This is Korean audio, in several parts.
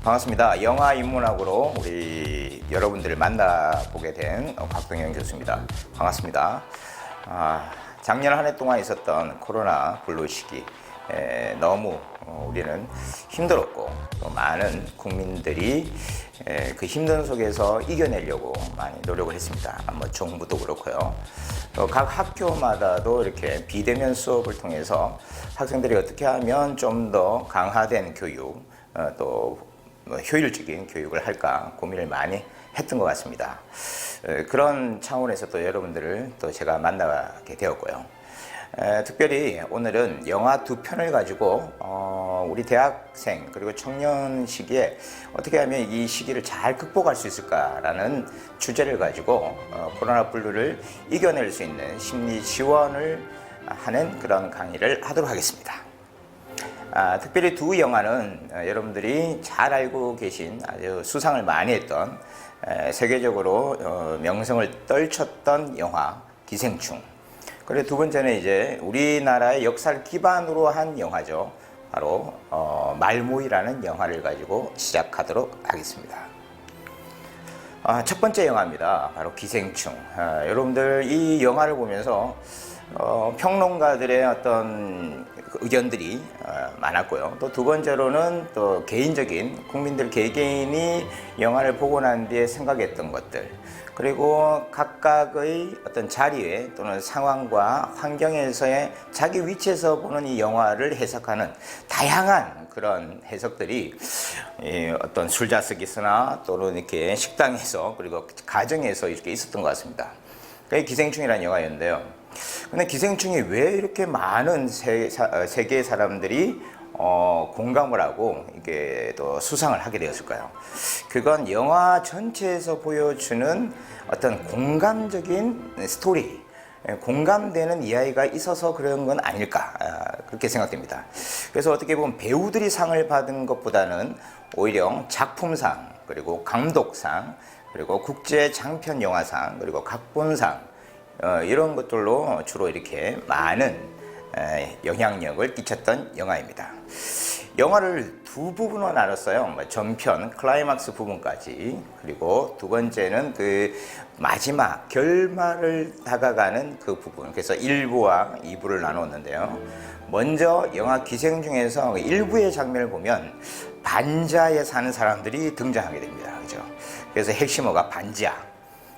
반갑습니다. 영화 인문학으로 우리 여러분들을 만나보게 된 곽동현 교수입니다. 반갑습니다. 작년 한 해 동안 있었던 코로나 블루 시기 너무 우리는 힘들었고 또 많은 국민들이 그 힘든 속에서 이겨내려고 많이 노력을 했습니다. 정부도 그렇고요. 또 각 학교마다도 이렇게 비대면 수업을 통해서 학생들이 어떻게 하면 좀 더 강화된 교육 또 효율적인 교육을 할까 고민을 많이 했던 것 같습니다. 그런 차원에서 또 여러분들을 또 제가 만나게 되었고요. 특별히 오늘은 영화 두 편을 가지고 우리 대학생 그리고 청년 시기에 어떻게 하면 이 시기를 잘 극복할 수 있을까라는 주제를 가지고 코로나 블루를 이겨낼 수 있는 심리 지원을 하는 그런 강의를 하도록 하겠습니다. 특별히 두 영화는 여러분들이 잘 알고 계신 아주 수상을 많이 했던 세계적으로 명성을 떨쳤던 영화 기생충, 그리고 두 번째는 이제 우리나라의 역사를 기반으로 한 영화죠. 바로 말모이라는 영화를 가지고 시작하도록 하겠습니다. 첫 번째 영화입니다. 바로 기생충. 여러분들 이 영화를 보면서 평론가들의 어떤 의견들이 많았고요. 또 두 번째로는 또 개인적인 국민들 개개인이 영화를 보고 난 뒤에 생각했던 것들, 그리고 각각의 어떤 자리에 또는 상황과 환경에서의 자기 위치에서 보는 이 영화를 해석하는 다양한 그런 해석들이 어떤 술자석에서나 또는 이렇게 식당에서 그리고 가정에서 이렇게 있었던 것 같습니다. 그게 기생충이라는 영화였는데요. 근데 기생충이 왜 이렇게 많은 세계의 사람들이 공감을 하고 이게 또 수상을 하게 되었을까요? 그건 영화 전체에서 보여주는 어떤 공감적인 스토리, 공감되는 이야기가 있어서 그런 건 아닐까 그렇게 생각됩니다. 그래서 어떻게 보면 배우들이 상을 받은 것보다는 오히려 작품상, 그리고 감독상, 그리고 국제 장편 영화상, 그리고 각본상 이런 것들로 주로 이렇게 많은 영향력을 끼쳤던 영화입니다. 영화를 두 부분으로 나눴어요. 전편, 클라이막스 부분까지, 그리고 두 번째는 그 마지막, 결말을 다가가는 그 부분. 그래서 1부와 2부를 나눴는데요. 먼저 영화 기생충에서 1부의 장면을 보면 반지하에 사는 사람들이 등장하게 됩니다. 그죠? 그래서 핵심어가 반지하.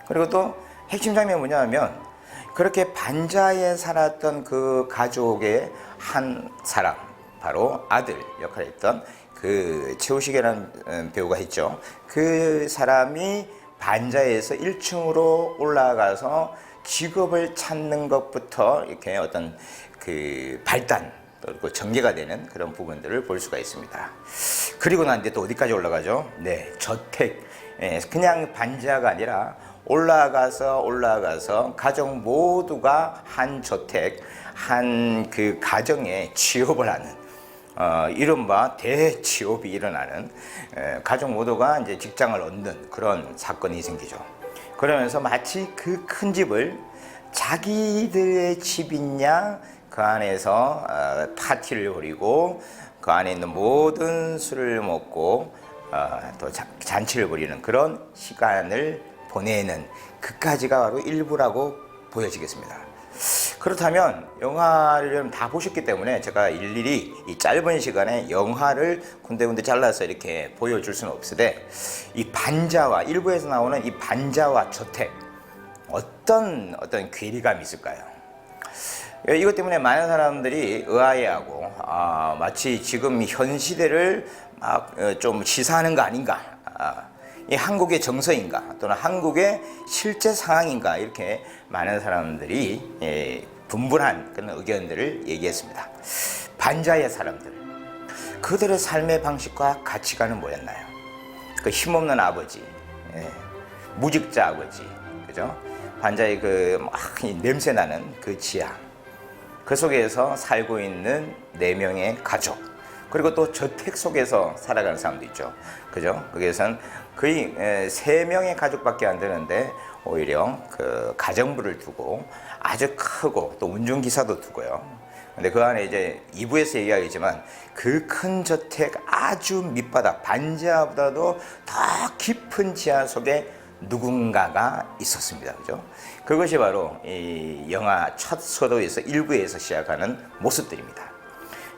그리고 또 핵심 장면이 뭐냐면 그렇게 반지하에 살았던 그 가족의 한 사람, 바로 아들 역할을 했던 그 최우식이라는 배우가 했죠. 그 사람이 반지하에서 1층으로 올라가서 직업을 찾는 것부터 이렇게 어떤 그 발단, 또 전개가 되는 그런 부분들을 볼 수가 있습니다. 그리고 난 뒤에 또 어디까지 올라가죠? 네, 저택. 그냥 반지하가 아니라 올라가서 가족 모두가 한 저택, 한 그 가정에 취업을 하는 이른바 대취업이 일어나는 가족 모두가 이제 직장을 얻는 그런 사건이 생기죠. 그러면서 마치 그 큰 집을 자기들의 집이냐 그 안에서 파티를 벌이고 그 안에 있는 모든 술을 먹고 또 잔치를 벌이는 그런 시간을 보내는 그까지가 바로 일부라고 보여지겠습니다. 그렇다면 영화를 다 보셨기 때문에 제가 일일이 이 짧은 시간에 영화를 군데군데 잘라서 이렇게 보여줄 수는 없으되 이 반지하와 일부에서 나오는 이 반지하와 저택 어떤 괴리감이 있을까요? 이것 때문에 많은 사람들이 의아해하고 마치 지금 현 시대를 막 좀 시사하는 거 아닌가, 이 한국의 정서인가 또는 한국의 실제 상황인가 이렇게 많은 사람들이 분분한 그런 의견들을 얘기했습니다. 반지하의 사람들, 그들의 삶의 방식과 가치관은 뭐였나요? 그 힘없는 아버지, 무직자 아버지, 그죠? 반지하의 그 냄새나는 그 지하, 그 속에서 살고 있는 4명의 가족, 그리고 또 저택 속에서 살아가는 사람도 있죠. 그죠? 거기에서는 거의 3명의 가족밖에 안 되는데 오히려 그 가정부를 두고 아주 크고 또 운전기사도 두고요. 근데 그 안에 이제 2부에서 얘기하겠지만 그 큰 저택 아주 밑바닥 반지하보다도 더 깊은 지하 속에 누군가가 있었습니다. 그죠? 그것이 바로 이 영화 첫 서도에서 1부에서 시작하는 모습들입니다.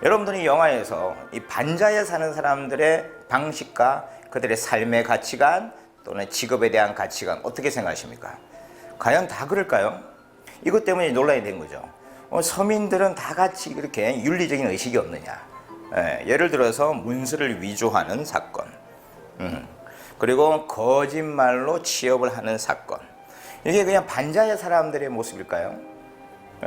여러분들이 영화에서 이 반지하에 사는 사람들의 방식과 그들의 삶의 가치관 또는 직업에 대한 가치관 어떻게 생각하십니까? 과연 다 그럴까요? 이것 때문에 논란이 된 거죠. 서민들은 다 같이 이렇게 윤리적인 의식이 없느냐. 예를 들어서 문서를 위조하는 사건, 그리고 거짓말로 취업을 하는 사건. 이게 그냥 반지하의 사람들의 모습일까요?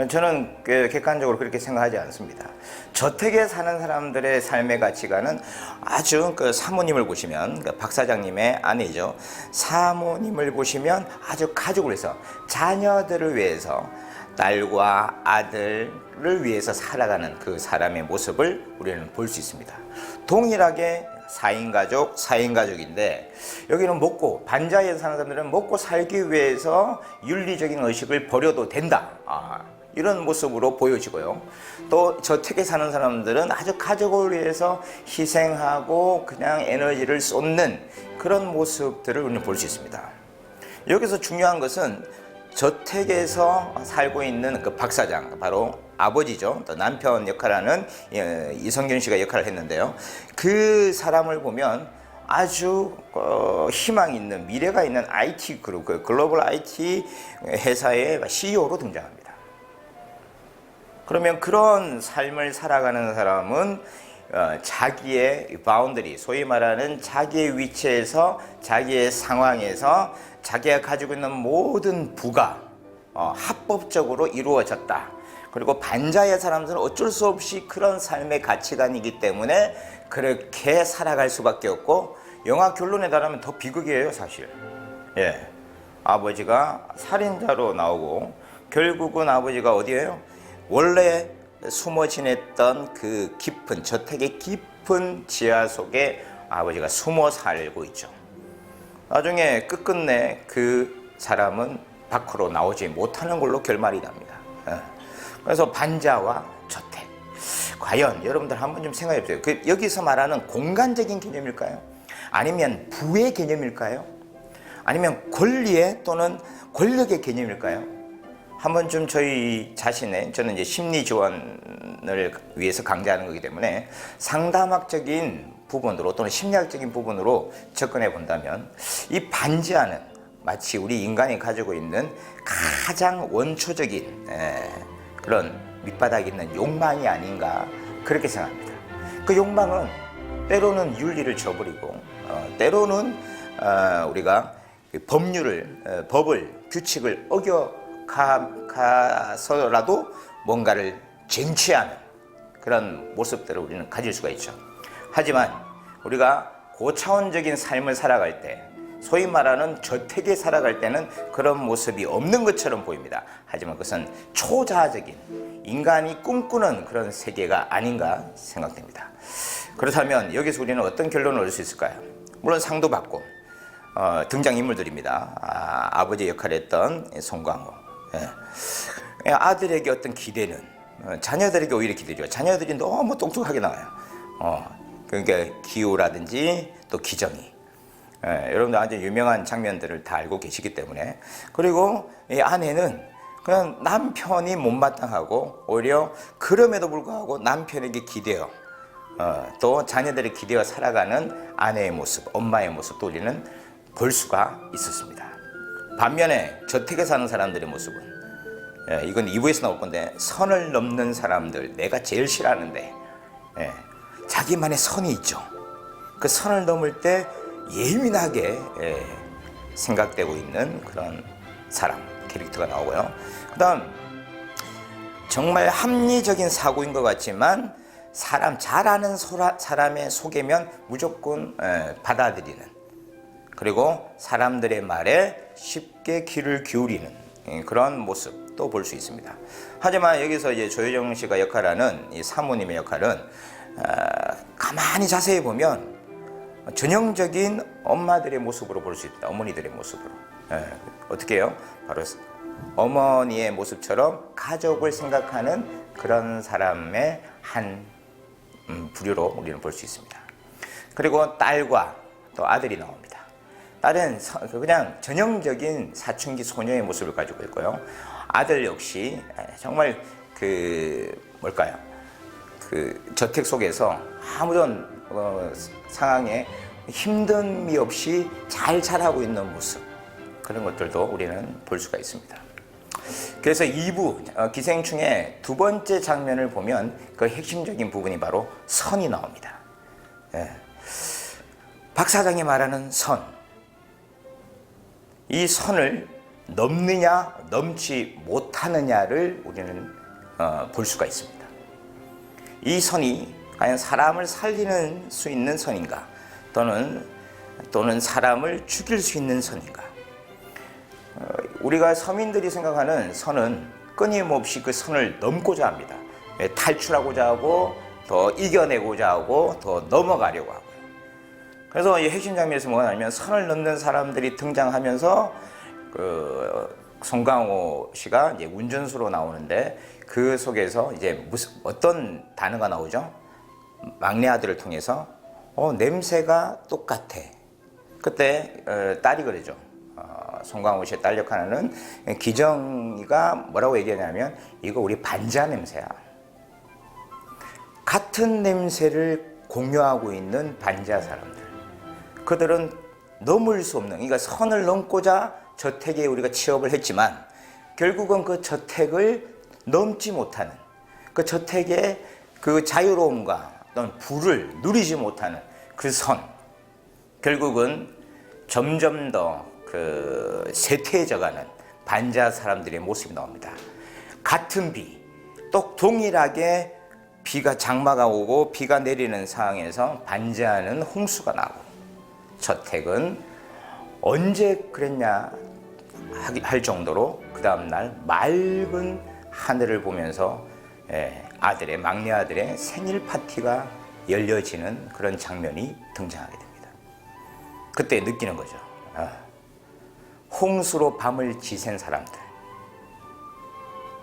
저는 객관적으로 그렇게 생각하지 않습니다. 저택에 사는 사람들의 삶의 가치관은 아주 사모님을 보시면 박 사장님의 아내죠. 사모님을 보시면 아주 가족을 위해서 자녀들을 위해서 딸과 아들을 위해서 살아가는 그 사람의 모습을 우리는 볼 수 있습니다. 동일하게 4인 가족, 4인 가족인데 여기는 반지하에 사는 사람들은 먹고 살기 위해서 윤리적인 의식을 버려도 된다. 이런 모습으로 보여지고요. 또 저택에 사는 사람들은 아주 가족을 위해서 희생하고 그냥 에너지를 쏟는 그런 모습들을 우리는 볼 수 있습니다. 여기서 중요한 것은 저택에서 살고 있는 그 박 사장, 바로 아버지죠. 또 남편 역할하는 이성균 씨가 역할을 했는데요. 그 사람을 보면 아주 희망 있는 미래가 있는 IT 그룹, 글로벌 IT 회사의 CEO로 등장합니다. 그러면 그런 삶을 살아가는 사람은 자기의 바운더리, 소위 말하는 자기의 위치에서 자기의 상황에서 자기가 가지고 있는 모든 부가 합법적으로 이루어졌다. 그리고 반지하의 사람들은 어쩔 수 없이 그런 삶의 가치관이기 때문에 그렇게 살아갈 수밖에 없고, 영화 결론에 달하면 더 비극이에요, 사실. 예, 아버지가 살인자로 나오고 결국은 아버지가 어디예요? 원래 숨어 지냈던 그 깊은 저택의 깊은 지하 속에 아버지가 숨어 살고 있죠. 나중에 끝끝내 그 사람은 밖으로 나오지 못하는 걸로 결말이 납니다. 그래서 반지하와 저택, 과연 여러분들 한번 좀 생각해 보세요. 여기서 말하는 공간적인 개념일까요? 아니면 부의 개념일까요? 아니면 권리의 또는 권력의 개념일까요? 한번 좀 저희 자신의, 저는 이제 심리 지원을 위해서 강좌하는 거기 때문에 상담학적인 부분으로 또는 심리학적인 부분으로 접근해 본다면, 이 반지하는 마치 우리 인간이 가지고 있는 가장 원초적인 그런 밑바닥에 있는 욕망이 아닌가, 그렇게 생각합니다. 그 욕망은 때로는 윤리를 저버리고 때로는 우리가 법률을, 법을, 규칙을 어겨가서라도 뭔가를 쟁취하는 그런 모습들을 우리는 가질 수가 있죠. 하지만 우리가 고차원적인 삶을 살아갈 때, 소위 말하는 저택에 살아갈 때는 그런 모습이 없는 것처럼 보입니다. 하지만 그것은 초자아적인 인간이 꿈꾸는 그런 세계가 아닌가 생각됩니다. 그렇다면 여기서 우리는 어떤 결론을 얻을 수 있을까요? 물론 상도 받고 등장인물들입니다. 아버지 역할을 했던 송강호. 아들에게 어떤 기대는 자녀들에게 오히려 기대죠. 자녀들이 너무 똑똑하게 나와요. 그러니까 기우라든지 또 기정이. 여러분들 아주 유명한 장면들을 다 알고 계시기 때문에. 그리고 이 아내는 그냥 남편이 못마땅하고 오히려 그럼에도 불구하고 남편에게 기대어 또 자녀들의 기대어 살아가는 아내의 모습, 엄마의 모습도 우리는 볼 수가 있었습니다. 반면에 저택에 사는 사람들의 모습은, 이건 2부에서 나올 건데, 선을 넘는 사람들, 내가 제일 싫어하는데 자기만의 선이 있죠. 그 선을 넘을 때 예민하게 생각되고 있는 그런 사람, 캐릭터가 나오고요. 그 다음, 정말 합리적인 사고인 것 같지만 잘 아는 사람의 속이면 무조건 받아들이는, 그리고 사람들의 말에 쉽게 귀를 기울이는 그런 모습도 볼 수 있습니다. 하지만 여기서 이제 조효정 씨가 역할하는 이 사모님의 역할은 가만히 자세히 보면 전형적인 엄마들의 모습으로 볼 수 있다. 어머니들의 모습으로. 어떻게 해요? 바로 어머니의 모습처럼 가족을 생각하는 그런 사람의 한 부류로 우리는 볼 수 있습니다. 그리고 딸과 또 아들이 나옵니다. 딸은 그냥 전형적인 사춘기 소녀의 모습을 가지고 있고요. 아들 역시 정말 뭘까요? 저택 속에서 아무런 상황에 힘듦이 없이 잘 자라고 있는 모습, 그런 것들도 우리는 볼 수가 있습니다. 그래서 2부 기생충의 두 번째 장면을 보면 그 핵심적인 부분이 바로 선이 나옵니다. 예. 박 사장이 말하는 선, 이 선을 넘느냐 넘지 못하느냐를 우리는 볼 수가 있습니다. 이 선이 과연 사람을 살리는 수 있는 선인가, 또는 사람을 죽일 수 있는 선인가. 우리가 서민들이 생각하는 선은 끊임없이 그 선을 넘고자 합니다. 탈출하고자 하고, 더 이겨내고자 하고, 더 넘어가려고 하고요. 그래서 이 핵심 장면에서 뭐냐면, 선을 넘는 사람들이 등장하면서 송강호 씨가 이제 운전수로 나오는데, 그 속에서 이제 어떤 단어가 나오죠? 막내 아들을 통해서 냄새가 똑같아. 그때 딸이 그러죠. 송강호 씨의 딸 역할하는 기정이가 뭐라고 얘기하냐면, 이거 우리 반자 냄새야. 같은 냄새를 공유하고 있는 반자 사람들, 그들은 넘을 수 없는, 그러니까 선을 넘고자 저택에 우리가 취업을 했지만 결국은 그 저택을 넘지 못하는, 그 저택의 그 자유로움과 또는 부를 누리지 못하는 그 선, 결국은 점점 더 쇠퇴해져가는 반자 사람들의 모습이 나옵니다. 같은 비, 또 동일하게 장마가 오고 비가 내리는 상황에서 반자는 홍수가 나고, 저택은 언제 그랬냐 할 정도로 그 다음날 맑은 하늘을 보면서 막내 아들의 생일 파티가 열려지는 그런 장면이 등장하게 됩니다. 그때 느끼는 거죠. 홍수로 밤을 지샌 사람들,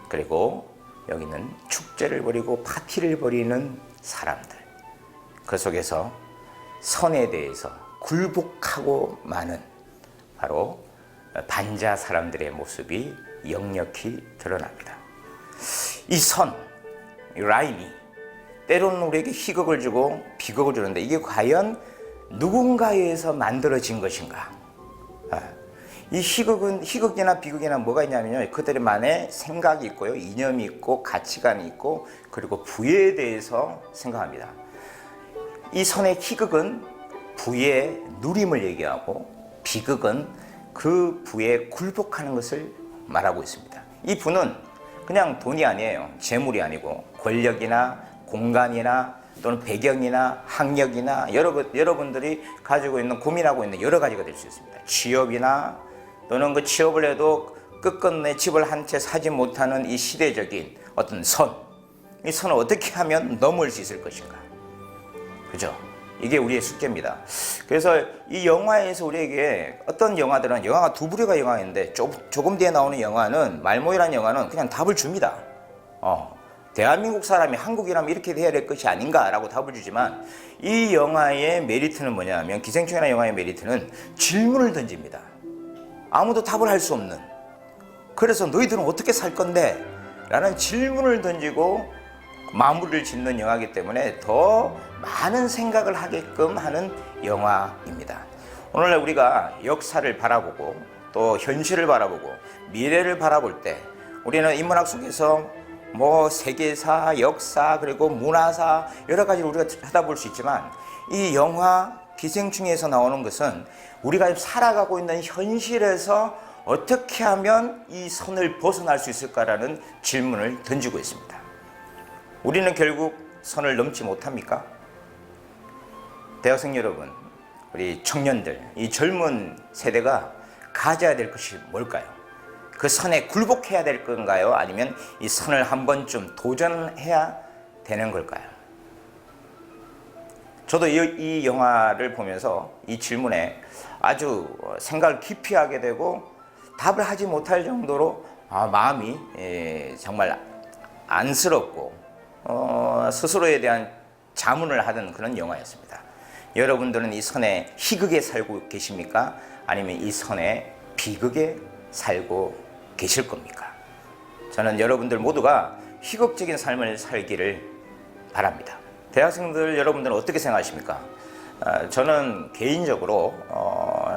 그리고 여기는 축제를 벌이고 파티를 벌이는 사람들, 그 속에서 선에 대해서 굴복하고 마는 바로 반자 사람들의 모습이 역력히 드러납니다. 이 선, 이 라인이 때로는 우리에게 희극을 주고 비극을 주는데, 이게 과연 누군가에 의해서 만들어진 것인가? 이 희극이나 비극이나 뭐가 있냐면요, 그들만의 생각이 있고요, 이념이 있고 가치관이 있고, 그리고 부에 대해서 생각합니다. 이 선의 희극은 부의 누림을 얘기하고, 비극은 그 부에 굴복하는 것을 말하고 있습니다. 이 부는 그냥 돈이 아니에요. 재물이 아니고 권력이나 공간이나 또는 배경이나 학력이나 여러분들이 가지고 있는, 고민하고 있는 여러 가지가 될 수 있습니다. 취업이나, 또는 그 취업을 해도 끝끝내 집을 한 채 사지 못하는 이 시대적인 어떤 선, 이 선을 어떻게 하면 넘을 수 있을 것인가. 그죠? 이게 우리의 숙제입니다. 그래서 이 영화에서 우리에게, 어떤 영화들은, 영화가 두 부류가 영화인데 조금 뒤에 나오는 영화는, 말모이라는 영화는 그냥 답을 줍니다. 대한민국 사람이 한국이라면 이렇게 돼야 될 것이 아닌가라고 답을 주지만, 이 영화의 메리트는 뭐냐면, 기생충이라는 영화의 메리트는 질문을 던집니다. 아무도 답을 할 수 없는, 그래서 너희들은 어떻게 살 건데? 라는 질문을 던지고 마무리를 짓는 영화이기 때문에 더 많은 생각을 하게끔 하는 영화입니다. 오늘날 우리가 역사를 바라보고, 또 현실을 바라보고, 미래를 바라볼 때, 우리는 인문학 속에서 세계사, 역사, 그리고 문화사, 여러 가지를 우리가 찾아볼 수 있지만, 이 영화 기생충에서 나오는 것은 우리가 살아가고 있는 현실에서 어떻게 하면 이 선을 벗어날 수 있을까라는 질문을 던지고 있습니다. 우리는 결국 선을 넘지 못합니까? 대학생 여러분, 우리 청년들, 이 젊은 세대가 가져야 될 것이 뭘까요? 그 선에 굴복해야 될 건가요? 아니면 이 선을 한 번쯤 도전해야 되는 걸까요? 저도 이 영화를 보면서 이 질문에 아주 생각을 깊이 하게 되고, 답을 하지 못할 정도로 마음이 정말 안쓰럽고 스스로에 대한 자문을 하던 그런 영화였습니다. 여러분들은 이 선의 희극에 살고 계십니까? 아니면 이 선의 비극에 살고 계실 겁니까? 저는 여러분들 모두가 희극적인 삶을 살기를 바랍니다. 대학생들 여러분들은 어떻게 생각하십니까? 저는 개인적으로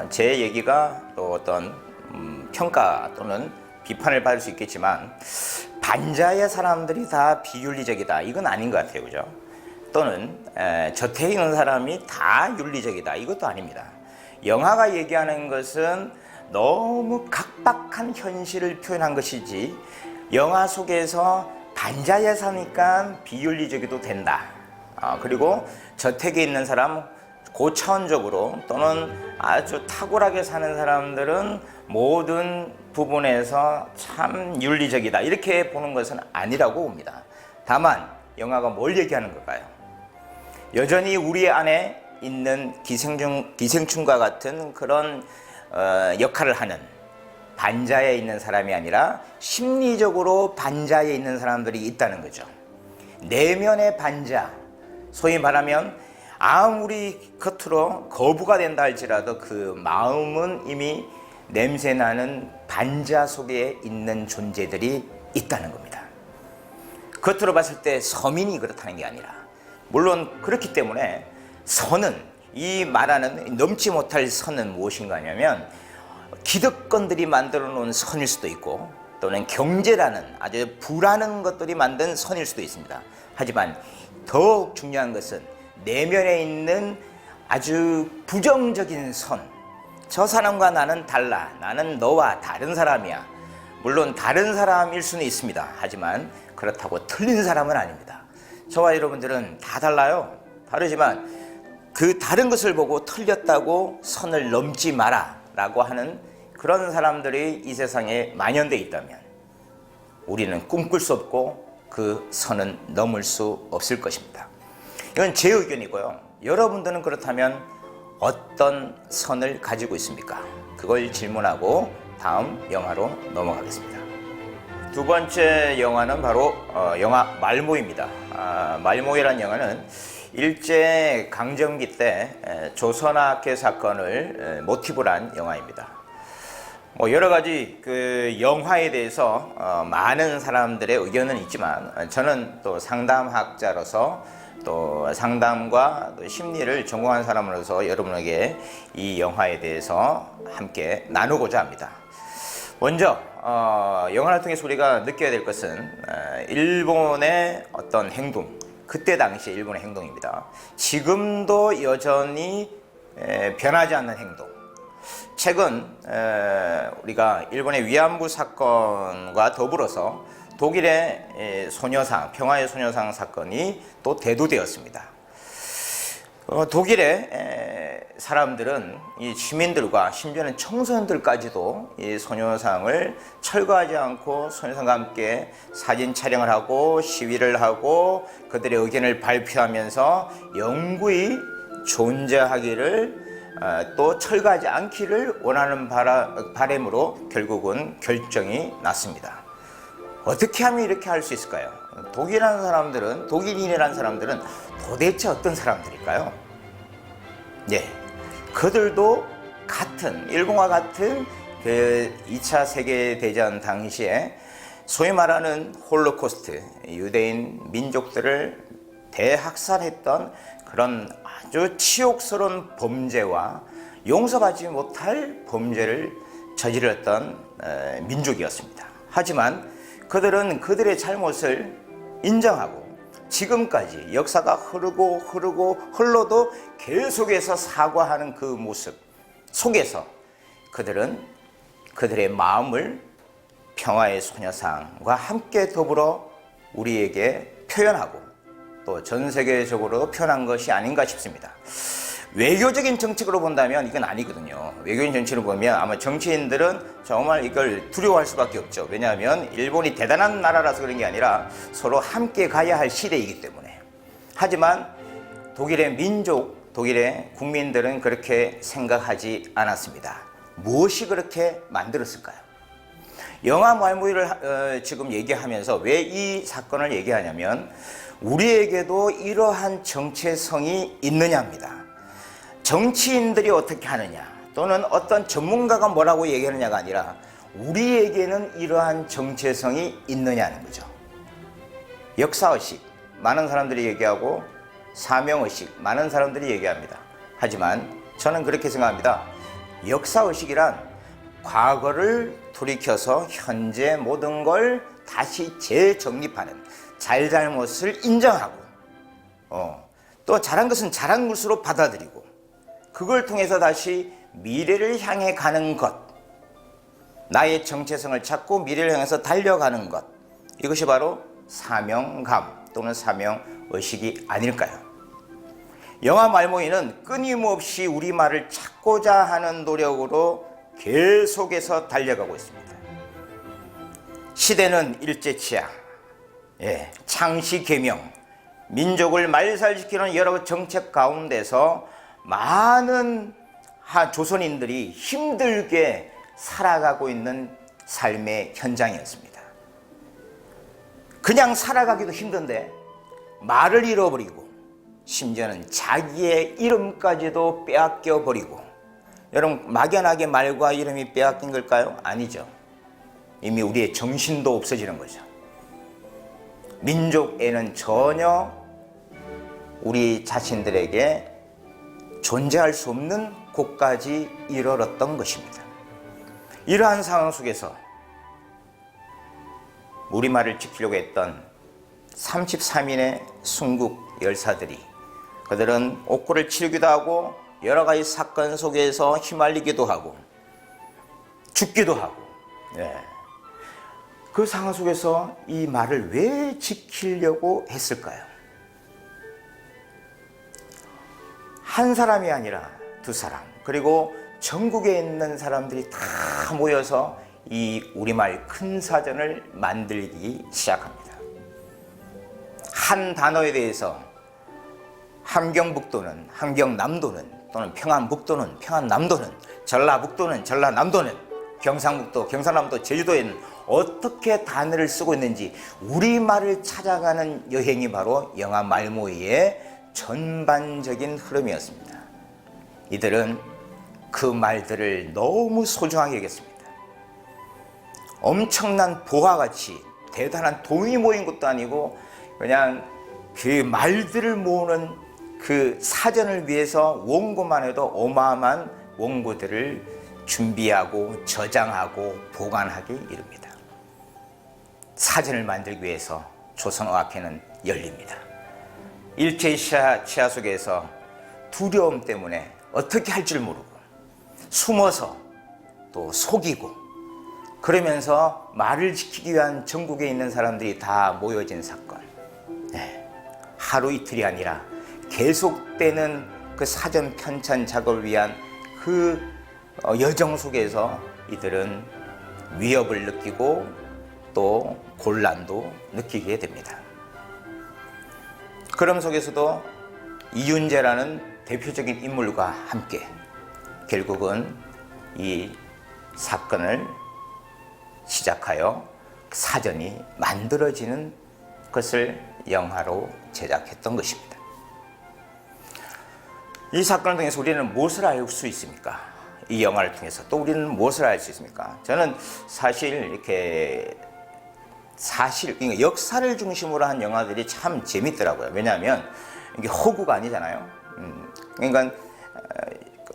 제 얘기가 또 어떤 평가 또는 비판을 받을 수 있겠지만 반자의 사람들이 다 비윤리적이다, 이건 아닌 것 같아요. 그죠? 또는 저태에 있는 사람이 다 윤리적이다, 이것도 아닙니다. 영화가 얘기하는 것은 너무 각박한 현실을 표현한 것이지 영화 속에서 반자에 사니까 비윤리적이도 된다. 그리고 저택에 있는 사람 고차원적으로 또는 아주 탁월하게 사는 사람들은 모든 부분에서 참 윤리적이다, 이렇게 보는 것은 아니라고 봅니다. 다만 영화가 뭘 얘기하는 걸까요? 여전히 우리 안에 있는 기생충과 같은 그런 역할을 하는 반자에 있는 사람이 아니라 심리적으로 반자에 있는 사람들이 있다는 거죠. 내면의 반자, 소위 말하면 아무리 겉으로 거부가 된다 할지라도 그 마음은 이미 냄새나는 반자 속에 있는 존재들이 있다는 겁니다. 겉으로 봤을 때 서민이 그렇다는 게 아니라, 물론 그렇기 때문에 선은, 이 말하는 넘지 못할 선은 무엇인가 하냐면 기득권들이 만들어 놓은 선일 수도 있고 또는 경제라는 아주 불안한 것들이 만든 선일 수도 있습니다. 하지만 더욱 중요한 것은 내면에 있는 아주 부정적인 선, 저 사람과 나는 달라, 나는 너와 다른 사람이야. 물론 다른 사람일 수는 있습니다. 하지만 그렇다고 틀린 사람은 아닙니다. 저와 여러분들은 다 달라요. 다르지만 그 다른 것을 보고 틀렸다고 선을 넘지 마라 라고 하는 그런 사람들이 이 세상에 만연되어 있다면 우리는 꿈꿀 수 없고 그 선은 넘을 수 없을 것입니다. 이건 제 의견이고요. 여러분들은 그렇다면 어떤 선을 가지고 있습니까? 그걸 질문하고 다음 영화로 넘어가겠습니다. 두 번째 영화는 바로 영화 말모입니다. 말모이라는 영화는 일제 강점기 때 조선학회 사건을 모티브로 한 영화입니다. 여러 가지 그 영화에 대해서 많은 사람들의 의견은 있지만 저는 또 상담학자로서 또 상담과 또 심리를 전공한 사람으로서 여러분에게 이 영화에 대해서 함께 나누고자 합니다. 먼저 영화를 통해서 우리가 느껴야 될 것은 일본의 어떤 행동, 그때 당시 일본의 행동입니다. 지금도 여전히 변하지 않는 행동. 최근 우리가 일본의 위안부 사건과 더불어서 독일의 소녀상, 평화의 소녀상 사건이 또 대두되었습니다. 독일의 사람들은 이 시민들과 심지어는 청소년들까지도 이 소녀상을 철거하지 않고 소녀상과 함께 사진 촬영을 하고 시위를 하고 그들의 의견을 발표하면서 영구히 존재하기를 또 철거하지 않기를 원하는 바람으로 결국은 결정이 났습니다. 어떻게 하면 이렇게 할 수 있을까요? 독일인이라는 사람들은 도대체 어떤 사람들일까요? 네, 그들도 같은, 일본과 같은 그 2차 세계대전 당시에 소위 말하는 홀로코스트, 유대인 민족들을 대학살했던 그런 아주 치욕스러운 범죄와 용서받지 못할 범죄를 저질렀던 민족이었습니다. 하지만 그들은 그들의 잘못을 인정하고 지금까지 역사가 흘러도 계속해서 사과하는 그 모습 속에서 그들은 그들의 마음을 평화의 소녀상과 함께 더불어 우리에게 표현하고 또 전 세계적으로 표현한 것이 아닌가 싶습니다. 외교적인 정책으로 본다면 이건 아니거든요. 외교적인 정책으로 보면 아마 정치인들은 정말 이걸 두려워할 수밖에 없죠. 왜냐하면 일본이 대단한 나라라서 그런 게 아니라 서로 함께 가야 할 시대이기 때문에. 하지만 독일의 민족, 독일의 국민들은 그렇게 생각하지 않았습니다. 무엇이 그렇게 만들었을까요? 영화 말모이를 지금 얘기하면서 왜 이 사건을 얘기하냐면 우리에게도 이러한 정체성이 있느냐입니다. 정치인들이 어떻게 하느냐 또는 어떤 전문가가 뭐라고 얘기하느냐가 아니라 우리에게는 이러한 정체성이 있느냐는 거죠. 역사의식 많은 사람들이 얘기하고 사명의식 많은 사람들이 얘기합니다. 하지만 저는 그렇게 생각합니다. 역사의식이란 과거를 돌이켜서 현재 모든 걸 다시 재정립하는 잘잘못을 인정하고 또 잘한 것은 잘한 것으로 받아들이고 그걸 통해서 다시 미래를 향해 가는 것, 나의 정체성을 찾고 미래를 향해서 달려가는 것, 이것이 바로 사명감 또는 사명의식이 아닐까요? 영화 말모이는 끊임없이 우리말을 찾고자 하는 노력으로 계속해서 달려가고 있습니다. 시대는 일제치하, 창시 개명, 민족을 말살시키는 여러 정책 가운데서 많은 조선인들이 힘들게 살아가고 있는 삶의 현장이었습니다. 그냥 살아가기도 힘든데 말을 잃어버리고 심지어는 자기의 이름까지도 빼앗겨 버리고, 여러분 막연하게 말과 이름이 빼앗긴 걸까요? 아니죠. 이미 우리의 정신도 없어지는 거죠. 민족에는 전혀 우리 자신들에게 존재할 수 없는 곳까지 이르렀던 것입니다. 이러한 상황 속에서 우리말을 지키려고 했던 33인의 순국 열사들이, 그들은 옥고를 치르기도 하고 여러 가지 사건 속에서 휘말리기도 하고 죽기도 하고, 그 상황 속에서 이 말을 왜 지키려고 했을까요? 한 사람이 아니라 두 사람, 그리고 전국에 있는 사람들이 다 모여서 이 우리말 큰 사전을 만들기 시작합니다. 한 단어에 대해서 함경북도는 함경남도는 또는 평안북도는 평안남도는 전라북도는 전라남도는 경상북도 경상남도 제주도에는 어떻게 단어를 쓰고 있는지 우리말을 찾아가는 여행이 바로 영화 말모이의 전반적인 흐름이었습니다. 이들은 그 말들을 너무 소중하게 여겼습니다. 엄청난 보화같이 대단한 돈이 모인 것도 아니고 그냥 그 말들을 모으는 그 사전을 위해서 원고만 해도 어마어마한 원고들을 준비하고 저장하고 보관하기 이릅니다. 사전을 만들기 위해서 조선어학회는 열립니다. 일제시야 속에서 두려움 때문에 어떻게 할 줄 모르고 숨어서 또 속이고 그러면서 말을 지키기 위한 전국에 있는 사람들이 다 모여진 사건. 하루 이틀이 아니라 계속되는 그 사전 편찬 작업을 위한 그 여정 속에서 이들은 위협을 느끼고 또 곤란도 느끼게 됩니다. 그럼 속에서도 이윤재라는 대표적인 인물과 함께 결국은 이 사건을 시작하여 사전이 만들어지는 것을 영화로 제작했던 것입니다. 이 사건을 통해서 우리는 무엇을 알 수 있습니까? 이 영화를 통해서 또 우리는 무엇을 알 수 있습니까? 저는 사실 이렇게 그러니까 역사를 중심으로 한 영화들이 참 재밌더라고요. 왜냐하면 이게 허구가 아니잖아요. 그러니까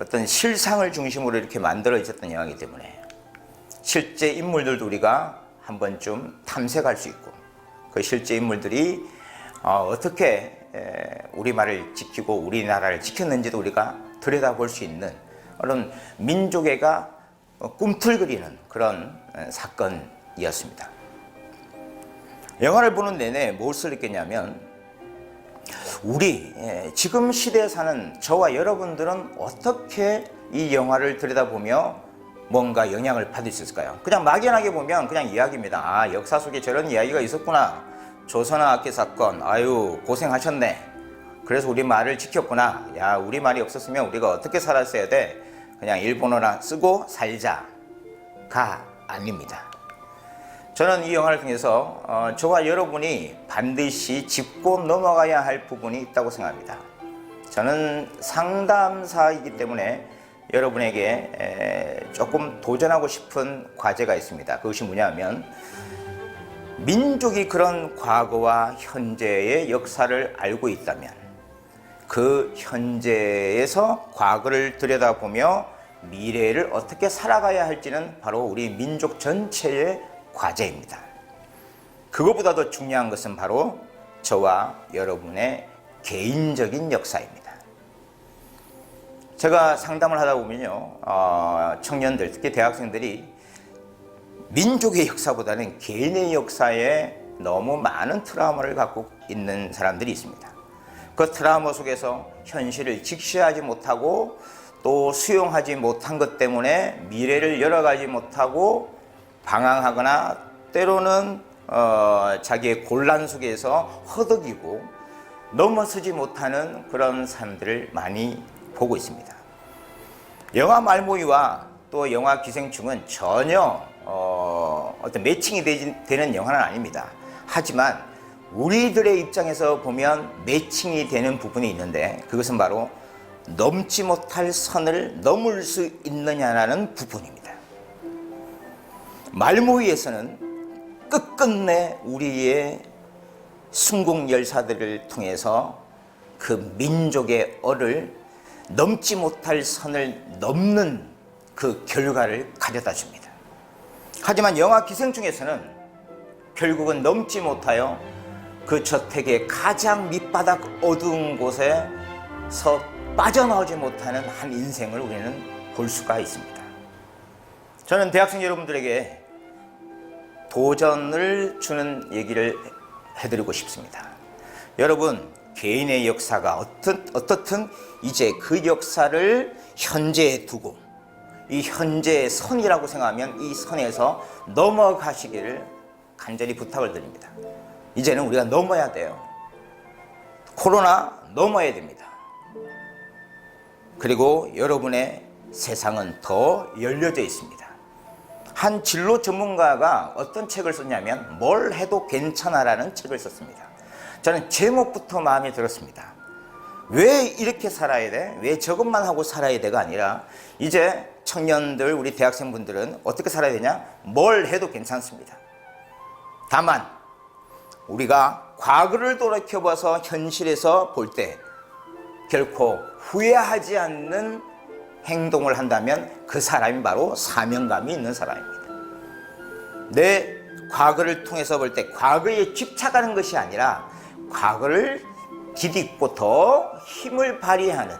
어떤 실상을 중심으로 이렇게 만들어졌던 영화이기 때문에 실제 인물들도 우리가 한 번쯤 탐색할 수 있고 그 실제 인물들이 어떻게 우리말을 지키고 우리나라를 지켰는지도 우리가 들여다볼 수 있는 그런 민족애가 꿈틀거리는 그런 사건이었습니다. 영화를 보는 내내 무엇을 느꼈냐면 우리 지금 시대에 사는 저와 여러분들은 어떻게 이 영화를 들여다보며 뭔가 영향을 받을 수 있을까요? 그냥 막연하게 보면 그냥 이야기입니다. 역사 속에 저런 이야기가 있었구나. 조선어학회 사건, 아유 고생하셨네. 그래서 우리말을 지켰구나. 야, 우리말이 없었으면 우리가 어떻게 살았어야 돼. 그냥 일본어나 쓰고 살자가 아닙니다. 저는 이 영화를 통해서 저와 여러분이 반드시 짚고 넘어가야 할 부분이 있다고 생각합니다. 저는 상담사이기 때문에 여러분에게 조금 도전하고 싶은 과제가 있습니다. 그것이 뭐냐면, 민족이 그런 과거와 현재의 역사를 알고 있다면 그 현재에서 과거를 들여다보며 미래를 어떻게 살아가야 할지는 바로 우리 민족 전체의 과제입니다. 그것보다 더 중요한 것은 바로 저와 여러분의 개인적인 역사입니다. 제가 상담을 하다 보면요, 청년들, 특히 대학생들이 민족의 역사보다는 개인의 역사에 너무 많은 트라우마를 갖고 있는 사람들이 있습니다. 그 트라우마 속에서 현실을 직시하지 못하고 또 수용하지 못한 것 때문에 미래를 열어가지 못하고 방황하거나 때로는 자기의 곤란 속에서 허덕이고 넘어서지 못하는 그런 사람들을 많이 보고 있습니다. 영화 말모이와 또 영화 기생충은 전혀 어떤 매칭이 되는 영화는 아닙니다. 하지만 우리들의 입장에서 보면 매칭이 되는 부분이 있는데, 그것은 바로 넘지 못할 선을 넘을 수 있느냐라는 부분입니다. 말모이에서는 끝끝내 우리의 순국 열사들을 통해서 그 민족의 얼을 넘지 못할 선을 넘는 그 결과를 가져다 줍니다. 하지만 영화 기생충에서는 결국은 넘지 못하여 그 저택의 가장 밑바닥 어두운 곳에서 빠져나오지 못하는 한 인생을 우리는 볼 수가 있습니다. 저는 대학생 여러분들에게 도전을 주는 얘기를 해드리고 싶습니다. 여러분, 개인의 역사가 어떻든 이제 그 역사를 현재에 두고 이 현재의 선이라고 생각하면 이 선에서 넘어가시기를 간절히 부탁을 드립니다. 이제는 우리가 넘어야 돼요. 코로나 넘어야 됩니다. 그리고 여러분의 세상은 더 열려져 있습니다. 한 진로 전문가가 어떤 책을 썼냐면 뭘 해도 괜찮아라는 책을 썼습니다. 저는 제목부터 마음에 들었습니다. 왜 이렇게 살아야 돼? 왜 저것만 하고 살아야 돼가 아니라 이제 청년들, 우리 대학생분들은 어떻게 살아야 되냐? 뭘 해도 괜찮습니다. 다만 우리가 과거를 돌이켜봐서 현실에서 볼 때 결코 후회하지 않는 행동을 한다면 그 사람이 바로 사명감이 있는 사람입니다. 내 과거를 통해서 볼 때 과거에 집착하는 것이 아니라 과거를 디딛고 더 힘을 발휘하는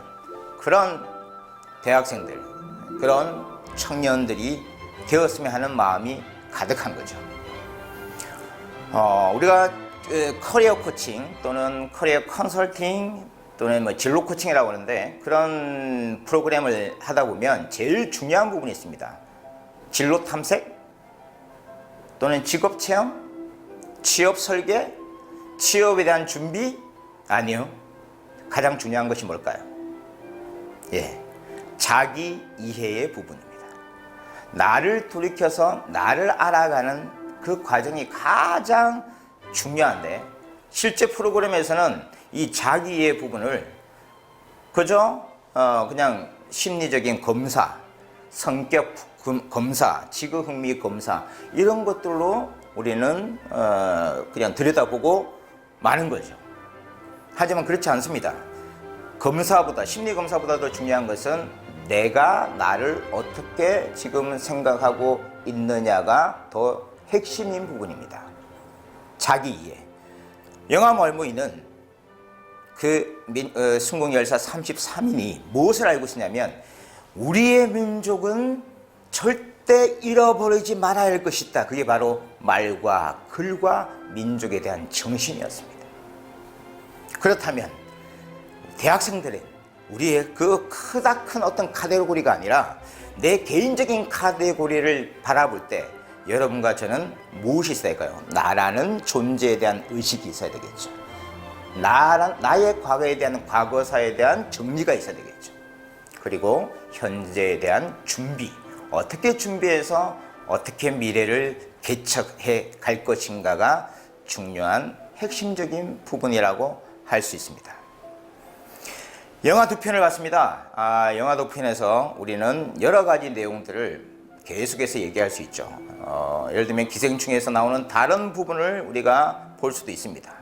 그런 대학생들, 그런 청년들이 되었으면 하는 마음이 가득한 거죠. 우리가 커리어 코칭 또는 커리어 컨설팅 또는 뭐 진로 코칭이라고 하는데, 그런 프로그램을 하다 보면 제일 중요한 부분이 있습니다. 진로 탐색 또는 직업 체험, 취업 설계, 취업에 대한 준비? 아니요. 가장 중요한 것이 뭘까요? 자기 이해의 부분입니다. 나를 돌이켜서 나를 알아가는 그 과정이 가장 중요한데, 실제 프로그램에서는 이 자기 이해 부분을 그저 그냥 심리적인 검사, 성격 검사, 지구 흥미 검사 이런 것들로 우리는 그냥 들여다보고 마는 거죠. 하지만 그렇지 않습니다. 검사보다, 심리 검사보다 더 중요한 것은 내가 나를 어떻게 지금 생각하고 있느냐가 더 핵심인 부분입니다. 자기 이해. 영화 말모이는 그 순국열사 33인이 무엇을 알고 있었냐면, 우리의 민족은 절대 잃어버리지 말아야 할 것이 있다. 그게 바로 말과 글과 민족에 대한 정신이었습니다. 그렇다면 대학생들은 우리의 그 크다 큰 어떤 카테고리가 아니라 내 개인적인 카테고리를 바라볼 때 여러분과 저는 무엇이 있어야 할까요? 나라는 존재에 대한 의식이 있어야 되겠죠. 나의 과거에 대한 과거사에 대한 정리가 있어야 되겠죠. 그리고 현재에 대한 준비, 어떻게 준비해서 어떻게 미래를 개척해 갈 것인가가 중요한 핵심적인 부분이라고 할 수 있습니다. 영화 두 편을 봤습니다. 영화 두 편에서 우리는 여러 가지 내용들을 계속해서 얘기할 수 있죠. 예를 들면 기생충에서 나오는 다른 부분을 우리가 볼 수도 있습니다.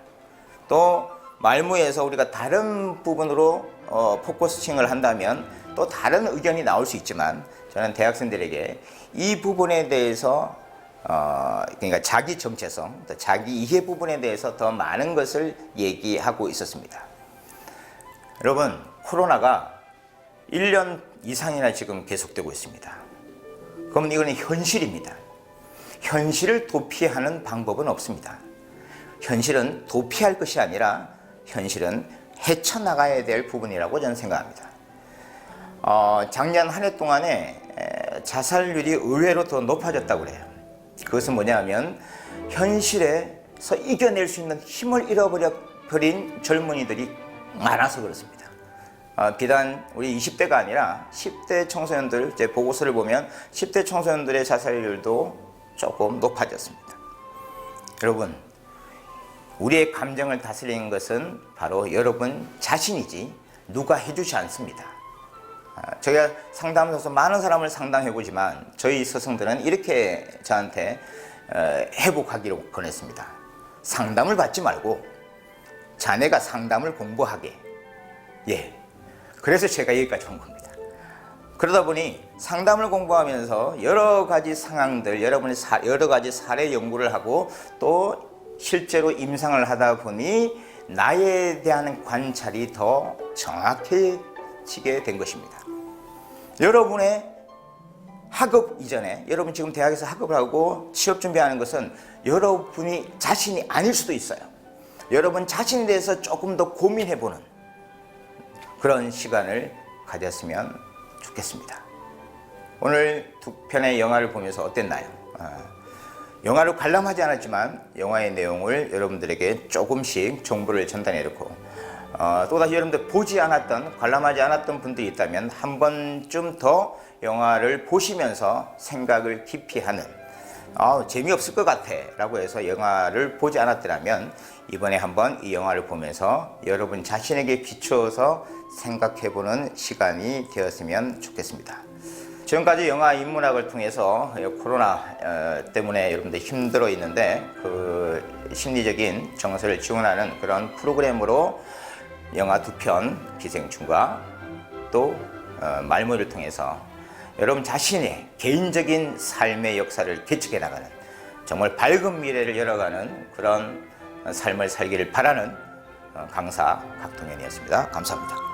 또 말무에서 우리가 다른 부분으로 포커스칭을 한다면 또 다른 의견이 나올 수 있지만, 저는 대학생들에게 이 부분에 대해서 그러니까 자기 정체성, 자기 이해 부분에 대해서 더 많은 것을 얘기하고 있었습니다. 여러분, 코로나가 1년 이상이나 지금 계속되고 있습니다. 그럼 이거는 현실입니다. 현실을 도피하는 방법은 없습니다. 현실은 도피할 것이 아니라 현실은 헤쳐나가야 될 부분이라고 저는 생각합니다. 작년 한 해 동안에 자살률이 의외로 더 높아졌다고 그래요. 그것은 뭐냐면 현실에서 이겨낼 수 있는 힘을 잃어버린 젊은이들이 많아서 그렇습니다. 비단 우리 20대가 아니라 10대 청소년들, 제 보고서를 보면 10대 청소년들의 자살률도 조금 높아졌습니다. 여러분, 우리의 감정을 다스리는 것은 바로 여러분 자신이지 누가 해주지 않습니다. 제가 상담소에서 많은 사람을 상담해보지만 저희 스승들은 이렇게 저한테 회복하기로 권했습니다. 상담을 받지 말고 자네가 상담을 공부하게. 그래서 제가 여기까지 온 겁니다. 그러다 보니 상담을 공부하면서 여러 가지 상황들, 여러분이 여러 가지 사례 연구를 하고 또 실제로 임상을 하다 보니 나에 대한 관찰이 더 정확해지게 된 것입니다. 여러분의 학업 이전에, 여러분 지금 대학에서 학업을 하고 취업 준비하는 것은 여러분이 자신이 아닐 수도 있어요. 여러분 자신에 대해서 조금 더 고민해보는 그런 시간을 가졌으면 좋겠습니다. 오늘 두 편의 영화를 보면서 어땠나요? 영화를 관람하지 않았지만 영화의 내용을 여러분들에게 조금씩 정보를 전달해놓고 또다시 여러분들 보지 않았던, 관람하지 않았던 분들이 있다면 한 번쯤 더 영화를 보시면서 생각을 깊이 하는, 재미없을 것 같아 라고 해서 영화를 보지 않았더라면 이번에 한번 이 영화를 보면서 여러분 자신에게 비추어서 생각해보는 시간이 되었으면 좋겠습니다. 지금까지 영화 인문학을 통해서 코로나 때문에 여러분들 힘들어 있는데 그 심리적인 정서를 지원하는 그런 프로그램으로 영화 두 편, 기생충과 또 말모를 통해서 여러분 자신의 개인적인 삶의 역사를 개척해 나가는, 정말 밝은 미래를 열어가는 그런 삶을 살기를 바라는 강사 박동현이었습니다. 감사합니다.